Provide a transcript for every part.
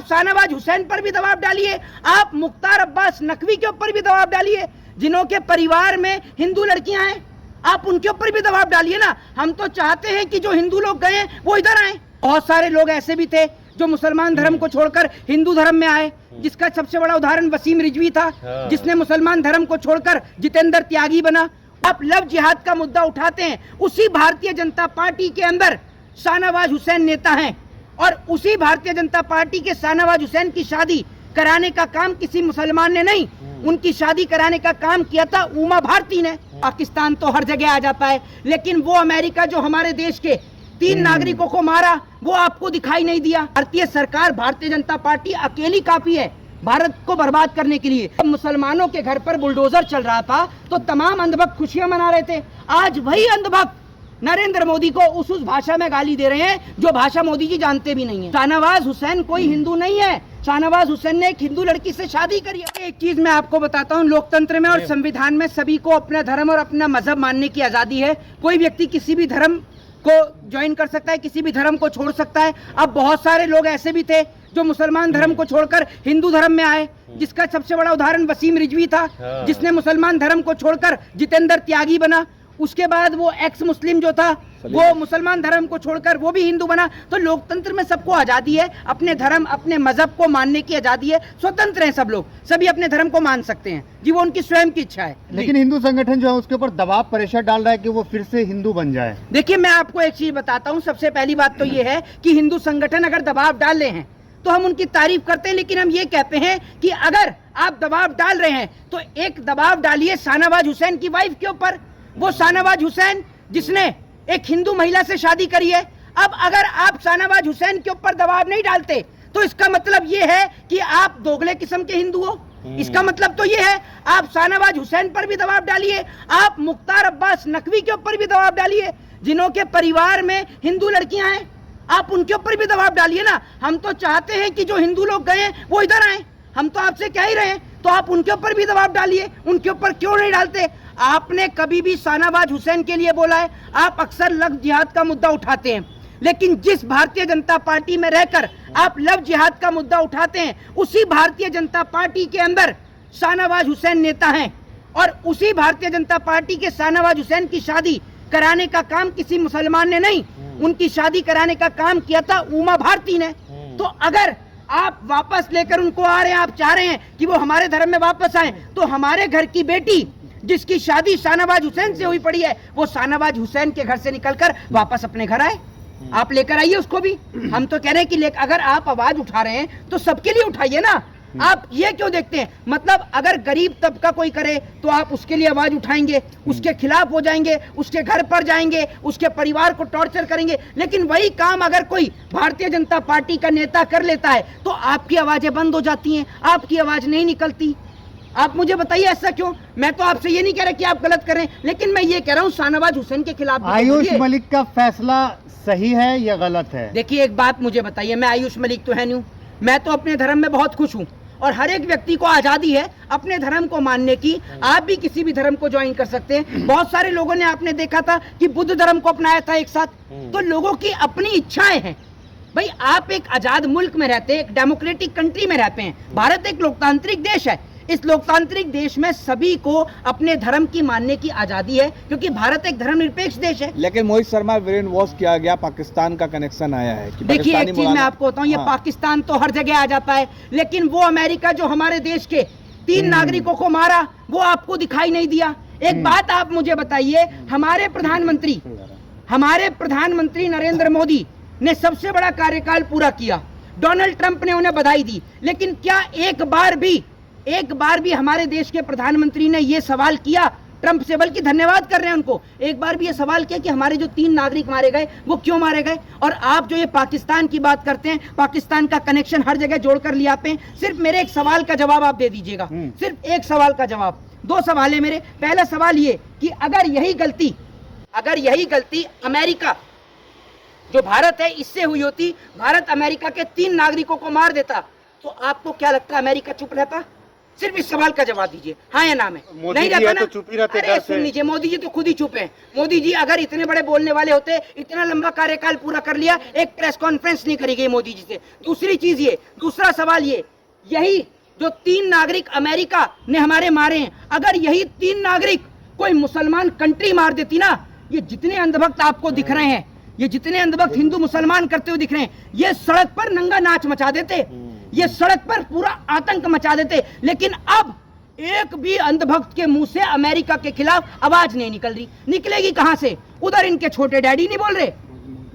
आप शाहनवाज हुसैन पर भी दबाव डालिए, आप मुख्तार अब्बास नकवी के ऊपर भी दबाव डालिए, जिन्हों के परिवार में हिंदू लड़कियां हैं, आप उनके ऊपर भी दबाव डालिए ना। हम तो चाहते हैं कि जो हिंदू लोग गए हैं वो इधर आए। बहुत सारे लोग ऐसे भी थे जो मुसलमान धर्म को छोड़कर हिंदू धर्म में आए, जिसका सबसे बड़ा उदाहरण वसीम रिजवी था, जिसने मुसलमान धर्म को छोड़कर जितेंद्र त्यागी बना। आप लव जिहाद का मुद्दा उठाते हैं, उसी भारतीय जनता पार्टी के अंदर शाहनवाज हुसैन नेता हैं, और उसी भारतीय जनता पार्टी के शाहनवाज हुसैन की शादी कराने का काम किसी मुसलमान ने नहीं, उनकी शादी कराने का काम किया था उमा भारती ने। पाकिस्तान तो हर जगह आ जाता है, लेकिन वो अमेरिका जो हमारे देश के 3 नागरिकों को मारा, वो आपको दिखाई नहीं दिया। भारतीय सरकार, भारतीय जनता पार्टी अकेली काफी है भारत को बर्बाद करने के लिए। अब मुसलमानों के घर पर बुलडोजर चल रहा था तो तमाम अंधभक्त खुशियां मना रहे थे। आज वही अंधभक्त नरेंद्र मोदी को उस भाषा में गाली दे रहे हैं जो भाषा मोदी जी जानते भी नहीं है। शाहनवाज हुसैन कोई हिंदू नहीं है, शाहनवाज हुसैन ने एक हिंदू लड़की से शादी करी है। एक चीज मैं आपको बताता हूँ, लोकतंत्र में और संविधान में सभी को अपना धर्म और अपना मजहब मानने की आजादी है। कोई व्यक्ति किसी भी धर्म को ज्वाइन कर सकता है, किसी भी धर्म को छोड़ सकता है। अब बहुत सारे लोग ऐसे भी थे जो मुसलमान धर्म को छोड़कर हिंदू धर्म में आए, जिसका सबसे बड़ा उदाहरण वसीम रिजवी था, जिसने मुसलमान धर्म को छोड़कर जितेंद्र त्यागी बना। उसके बाद वो एक्स मुस्लिम जो था वो मुसलमान धर्म को छोड़कर वो भी हिंदू बना। तो लोकतंत्र में सबको आजादी है, अपने धर्म अपने मजहब को मानने की आजादी है, स्वतंत्र हैं सब लोग, सभी अपने धर्म को मान सकते हैं जी, वो उनकी स्वयं की इच्छा है। लेकिन हिंदू संगठन जो है उसके ऊपर दबाव प्रेशर डाल रहा है कि वो फिर से हिंदू बन जाए। देखिए, मैं आपको एक चीज बताता हूँ। सबसे पहली बात तो ये है कि हिंदू संगठन अगर दबाव डाल रहे हैं तो हम उनकी तारीफ करते हैं, लेकिन हम ये कहते हैं कि अगर आप दबाव डाल रहे हैं तो एक दबाव डालिए शाहनवाज हुसैन की वाइफ के ऊपर। वो शाहनवाज हुसैन जिसने एक हिंदू महिला से शादी करी है। अब अगर आप शाहनवाज हुसैन के ऊपर दबाव नहीं डालते तो इसका मतलब ये है कि आप दोगले किस्म के हिंदू हो। इसका मतलब तो ये है, आप शाहनवाज हुसैन पर भी दबाव डालिए, आप मुख्तार अब्बास नकवी के ऊपर भी दबाव डालिए, जिन्हों के परिवार में हिंदू लड़कियां हैं, आप उनके ऊपर भी दबाव डालिए ना। हम तो चाहते हैं कि जो हिंदू लोग गए हैं वो इधर आए, हम तो आपसे कह ही रहे हैं, तो आप उनके ऊपर भी दबाव डालिए। उनके ऊपर क्यों नहीं डालते? आपने कभी भी शाहनवाज हुसैन के लिए बोला है? आप अक्सर लव जिहाद का मुद्दा उठाते हैं, लेकिन जिस भारतीय जनता पार्टी में रहकर आप लव जिहाद का मुद्दा उठाते हैं, उसी भारतीय जनता पार्टी के अंदर शाहनवाज हुसैन नेता हैं, और उसी भारतीय जनता पार्टी के शाहनवाज हुसैन की शादी कराने का काम किसी मुसलमान ने नहीं, उनकी शादी कराने का काम किया था उमा भारती ने। तो अगर आप वापस लेकर उनको आ रहे हैं, आप चाह रहे हैं कि वो हमारे धर्म में वापस आए, तो हमारे घर की बेटी जिसकी शादी शाहनवाज हुसैन से हुई पड़ी है, वो शाहनवाज हुसैन के घर से निकलकर वापस अपने घर आए। आप लेकर आइए उसको भी। हम तो कह रहे हैं कि अगर आप आवाज उठा रहे हैं तो सबके लिए उठाइए ना। आप ये क्यों देखते हैं? मतलब अगर गरीब तबका कोई करे तो आप उसके लिए आवाज उठाएंगे, उसके खिलाफ हो जाएंगे, उसके घर पर जाएंगे, उसके परिवार को टॉर्चर करेंगे। लेकिन वही काम अगर कोई भारतीय जनता पार्टी का नेता कर लेता है तो आपकी आवाजें बंद हो जाती हैं, आपकी आवाज नहीं निकलती। आप मुझे बताइए ऐसा क्यों? मैं तो आपसे ये नहीं कह रहा कि आप गलत करें, लेकिन मैं ये कह रहा हूँ शाहनवाज हुसैन के खिलाफ। आयुष मलिक का फैसला सही है या गलत है? देखिए, एक बात मुझे बताइए, मैं आयुष मलिक तो है नहीं, मैं तो अपने धर्म में बहुत खुश हूँ, और हर एक व्यक्ति को आजादी है अपने धर्म को मानने की। आप भी किसी भी धर्म को ज्वाइन कर सकते हैं। बहुत सारे लोगों ने, आपने देखा था कि बुद्ध धर्म को अपनाया था एक साथ। तो लोगों की अपनी इच्छाएं हैं भाई। आप एक आजाद मुल्क में रहते हैं, एक डेमोक्रेटिक कंट्री में रहते हैं। भारत एक लोकतांत्रिक देश है। इस लोकतांत्रिक देश में सभी को अपने धर्म की मानने की आजादी है, क्योंकि भारत एक धर्मनिरपेक्ष देश है। लेकिन मोहित शर्मा ब्रेन वॉश किया गया, पाकिस्तान का कनेक्शन आया है। देखिए, एक चीज मैं आपको बताऊं, ये पाकिस्तान तो हर जगह आ जाता है, लेकिन वो अमेरिका जो हमारे देश के 3 नागरिकों को मारा, वो आपको दिखाई नहीं दिया। एक बात आप मुझे बताइए, हमारे प्रधानमंत्री नरेंद्र मोदी ने सबसे बड़ा कार्यकाल पूरा किया, डोनाल्ड ट्रंप ने उन्हें बधाई दी, लेकिन क्या एक बार भी हमारे देश के प्रधानमंत्री ने यह सवाल किया ट्रंप से, बल्कि धन्यवाद कर रहे हैं उनको, एक बार भी ये सवाल किया कि हमारे जो 3 नागरिक मारे गए वो क्यों मारे गए? और आप जो ये पाकिस्तान की बात करते हैं, पाकिस्तान का कनेक्शन हर जगह जोड़कर ले आते हैं। सिर्फ मेरे एक सवाल का जवाब आप दे दीजिएगा, सिर्फ एक सवाल का जवाब। 2 सवाल है मेरे। पहला सवाल ये कि अगर यही गलती अमेरिका जो भारत है इससे हुई होती, भारत अमेरिका के 3 नागरिकों को मार देता, तो आपको क्या लगता है अमेरिका चुप रहता? सिर्फ इस सवाल का जवाब दीजिए, हाँ या ना में। मोदी नहीं जी रहता है ना तो चुप ही रहते अरे डर से। सुन लीजिए, मोदी जी तो खुद ही चुप हैं। मोदी जी अगर इतने बड़े बोलने वाले होते, इतना लंबा कार्यकाल पूरा कर लिया, एक प्रेस कॉन्फ्रेंस नहीं करी गई मोदी जी से। दूसरी चीज ये, दूसरा सवाल ये, यही जो 3 नागरिक अमेरिका ने हमारे मारे हैं, अगर यही 3 नागरिक कोई मुसलमान कंट्री मार देती ना, ये जितने अंधभक्त आपको दिख रहे हैं, ये जितने अंधभक्त हिंदू मुसलमान करते हुए दिख रहे हैं, ये सड़क पर नंगा नाच मचा देते, ये सड़क पर पूरा आतंक मचा देते। लेकिन अब एक भी अंधभक्त के मुंह से अमेरिका के खिलाफ आवाज नहीं निकल रही। निकलेगी कहां से? उधर इनके छोटे डैडी नहीं बोल रहे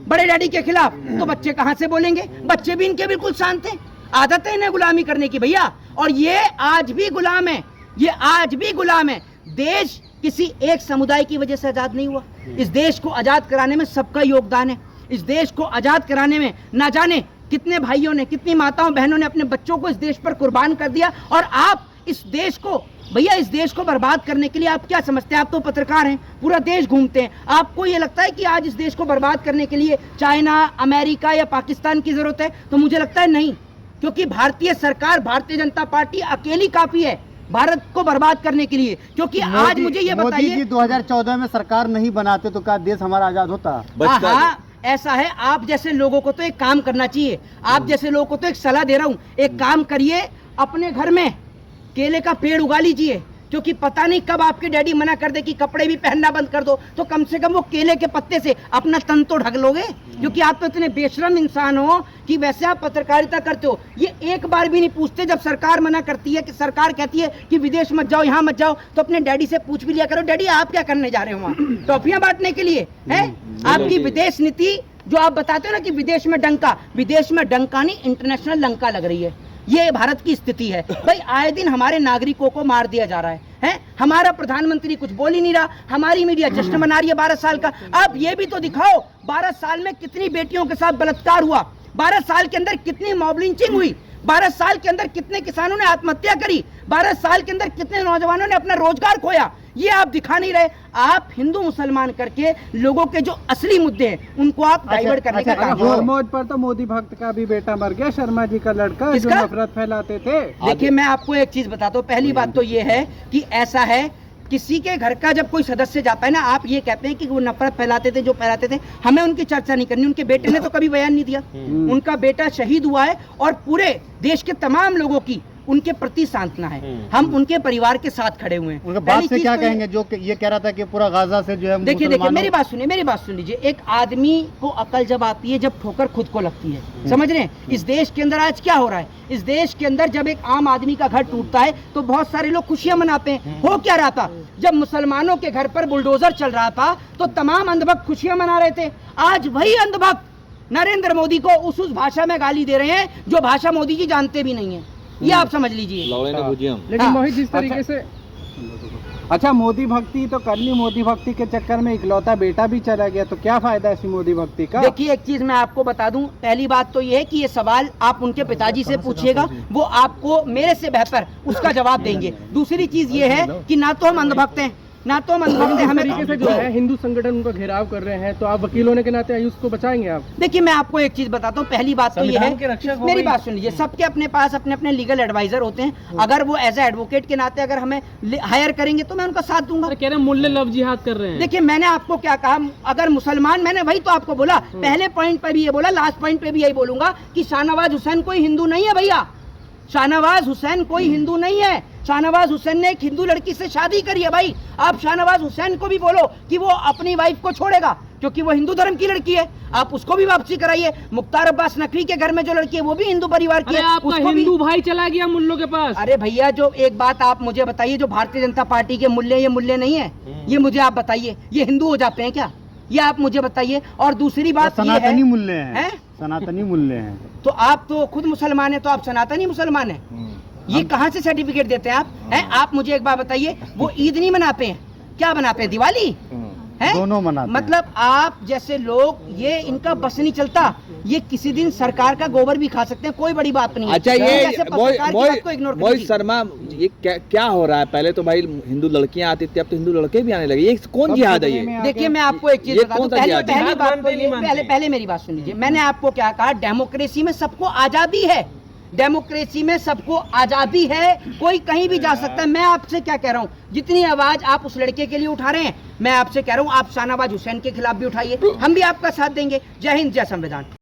बड़े डैडी के खिलाफ, तो बच्चे कहां से बोलेंगे? बच्चे भी इनके बिल्कुल शांत हैं। आदत है इन्हें गुलामी करने की भैया, और ये आज भी गुलाम है, ये आज भी गुलाम है। देश किसी एक समुदाय की वजह से आजाद नहीं हुआ। इस देश को आजाद कराने में सबका योगदान है। इस देश को आजाद कराने में ना जाने कितने भाइयों ने, कितनी माताओं बहनों ने अपने बच्चों को इस देश पर कुर्बान कर दिया। और आप इस देश को भैया, इस देश को बर्बाद करने के लिए आप क्या समझते हैं? आप तो पत्रकार हैं, पूरा देश घूमते हैं, आपको ये लगता है कि आज इस देश को बर्बाद करने के लिए चाइना, अमेरिका या पाकिस्तान की जरूरत है? तो मुझे लगता है नहीं, क्योंकि भारतीय सरकार, भारतीय जनता पार्टी अकेली काफी है भारत को बर्बाद करने के लिए। क्योंकि आज मुझे ये मोदी बताइए, जी 2014 में सरकार नहीं बनाते तो क्या देश हमारा आजाद होता? हाँ, ऐसा है। आप जैसे लोगों को तो एक काम करना चाहिए, आप जैसे लोगों को तो एक सलाह दे रहा हूं, एक काम करिए, अपने घर में केले का पेड़ उगा लीजिए, क्योंकि पता नहीं कब आपके डैडी मना कर दे कि कपड़े भी पहनना बंद कर दो, तो कम से कम वो केले के पत्ते से अपना तन तो ढक लोगे। क्योंकि आप तो इतने बेशरम इंसान हो कि वैसे आप पत्रकारिता करते हो, ये एक बार भी नहीं पूछते। जब सरकार मना करती है, कि सरकार कहती है कि विदेश मत जाओ, यहाँ मत जाओ, तो अपने डैडी से पूछ भी लिया करो, डैडी आप क्या करने जा रहे हो वहाँ? टॉफियां बांटने के लिए है? आपकी विदेश नीति जो आप बताते हो ना कि विदेश में डंका, विदेश में डंका नहीं, इंटरनेशनल लंका लग रही है। ये भारत की स्थिति है भाई। आए दिन हमारे नागरिकों को मार दिया जा रहा है? हमारा प्रधानमंत्री कुछ बोल ही नहीं रहा, हमारी मीडिया जश्न मना रही है 12 साल का। अब ये भी तो दिखाओ 12 साल में कितनी बेटियों के साथ बलात्कार हुआ, 12 साल के अंदर कितनी मॉब लिंचिंग हुई, 12 साल के अंदर कितने किसानों ने आत्महत्या करी, 12 साल के अंदर कितने नौजवानों ने अपना रोजगार खोया। ये आप दिखा नहीं रहे। आप हिंदू मुसलमान करके लोगों के जो असली मुद्दे हैं उनको आप डाइवर्ट करने का काम करो। हरमौज पर तो मोदी भक्त का भी बेटा मर गया, शर्मा जी का लड़का, जो नफरत फैलाते थे। देखिए, मैं आपको एक चीज बताता हूँ। पहली बात तो ये है कि ऐसा है, किसी के घर का जब कोई सदस्य जाता है ना, आप ये कहते हैं कि वो नफरत फैलाते थे, जो फैलाते थे, हमें उनकी चर्चा नहीं करनी। उनके बेटे ने तो कभी बयान नहीं दिया, उनका बेटा शहीद हुआ है और पूरे देश के तमाम लोगों की उनके प्रति सांत्वना है। हम उनके परिवार के साथ खड़े हुए हैं। उनके बात से क्या कहेंगे जो ये कह रहा था कि पूरा गाजा से जो है? देखिए, मेरी बात सुनिए, मेरी बात सुन लीजिए। एक आदमी को अकल जब आती है, जब ठोकर खुद को लगती है, समझ रहे हैं? इस देश के अंदर आज क्या हो रहा है? इस देश के अंदर जब एक आम आदमी का घर टूटता है तो बहुत सारे लोग खुशियां मनाते हैं। हो क्या रहा था? जब मुसलमानों के घर पर बुलडोजर चल रहा था तो तमाम अंधभक्त खुशियां मना रहे थे। आज वही अंधभक्त नरेंद्र मोदी को उस भाषा में गाली दे रहे हैं जो भाषा मोदी जी जानते भी नहीं है। ये आप समझ लीजिए। लेकिन मोहित, जिस तरीके से अच्छा मोदी भक्ति तो कर ली, मोदी भक्ति के चक्कर में इकलौता बेटा भी चला गया, तो क्या फायदा ऐसी मोदी भक्ति का? देखिए, एक चीज मैं आपको बता दूं। पहली बात तो ये है कि ये सवाल आप उनके पिताजी से पूछिएगा, वो आपको मेरे से बेहतर उसका जवाब देंगे। दूसरी चीज ये है कि ना तो हम अंधभक्त हैं, ना तो हम अंधभक्त हैं। हमें तरीके से जो है हिंदू संगठन उनका घेराव कर रहे हैं, तो आप वकील होने के नाते आयुष को बचाएंगे आप? देखिए, मैं आपको एक चीज बताता हूँ। पहली बात तो ये है, मेरी बात सुन लीजिए, सबके अपने पास अपने अपने लीगल एडवाइजर होते हैं। अगर वो एज ए एडवोकेट के नाते अगर हमें हायर करेंगे तो मैं उनका साथ दूंगा। कह रहे हैं मुल्ले लव जिहाद कर रहे हैं। देखिए, मैंने आपको क्या कहा? अगर मुसलमान, मैंने वही तो आपको बोला, पहले पॉइंट पे भी ये बोला, लास्ट पॉइंट पे भी यही बोलूंगा कि शाहनवाज हुसैन कोई हिंदू नहीं है भैया। शाहनवाज हुसैन कोई हिंदू नहीं है। शाहनवाज हुसैन ने एक हिंदू लड़की से शादी करी है भाई। आप शाहनवाज हुसैन को भी बोलो कि वो अपनी वाइफ को छोड़ेगा क्योंकि वो हिंदू धर्म की लड़की है, आप उसको भी वापसी कराइए। मुख्तार अब्बास नकवी के घर में जो लड़की है वो भी हिंदू परिवार की है। आपका हिंदू भाई चला गया मुल्लों के पास। अरे भैया, जो एक बात आप मुझे बताइए, जो भारतीय जनता पार्टी के मूल्य, ये मूल्य नहीं है, ये मुझे आप बताइए, ये हिंदू हो जाते हैं क्या? ये आप मुझे बताइए। और दूसरी बात ये है, सनातनी मूल्य हैं, सनातनी मूल्य हैं। तो आप तो खुद मुसलमान हैं, तो आप सनातनी मुसलमान हैं। ये कहाँ से सर्टिफिकेट देते हैं आप? हैं? आप मुझे एक बात बताइए, वो ईद नहीं मनाते हैं, क्या मनाते हैं? दिवाली है? दोनों मनाते हैं। मतलब आप जैसे लोग, ये इनका बस नहीं चलता। ये किसी दिन सरकार का गोबर भी खा सकते हैं, कोई बड़ी बात नहीं। अच्छा, कैसे पत्रकार की बात को इग्नोर मोहित शर्मा, ये क्या हो रहा है? पहले तो भाई हिंदू लड़कियां आती थी, अब तो हिंदू लड़के भी आने लगे। ये कौन जिहाद है ये? देखिए, मैं आपको एक चीज बता दूं। पहले मेरी बात सुन लीजिए। मैंने आपको क्या कहा? डेमोक्रेसी में सबको आजादी है, डेमोक्रेसी में सबको आजादी है, कोई कहीं भी जा सकता है। मैं आपसे क्या कह रहा हूं, जितनी आवाज आप उस लड़के के लिए उठा रहे हैं, मैं आपसे कह रहा हूं आप शाहनवाज हुसैन के खिलाफ भी उठाइए, हम भी आपका साथ देंगे। जय हिंद, जय संविधान।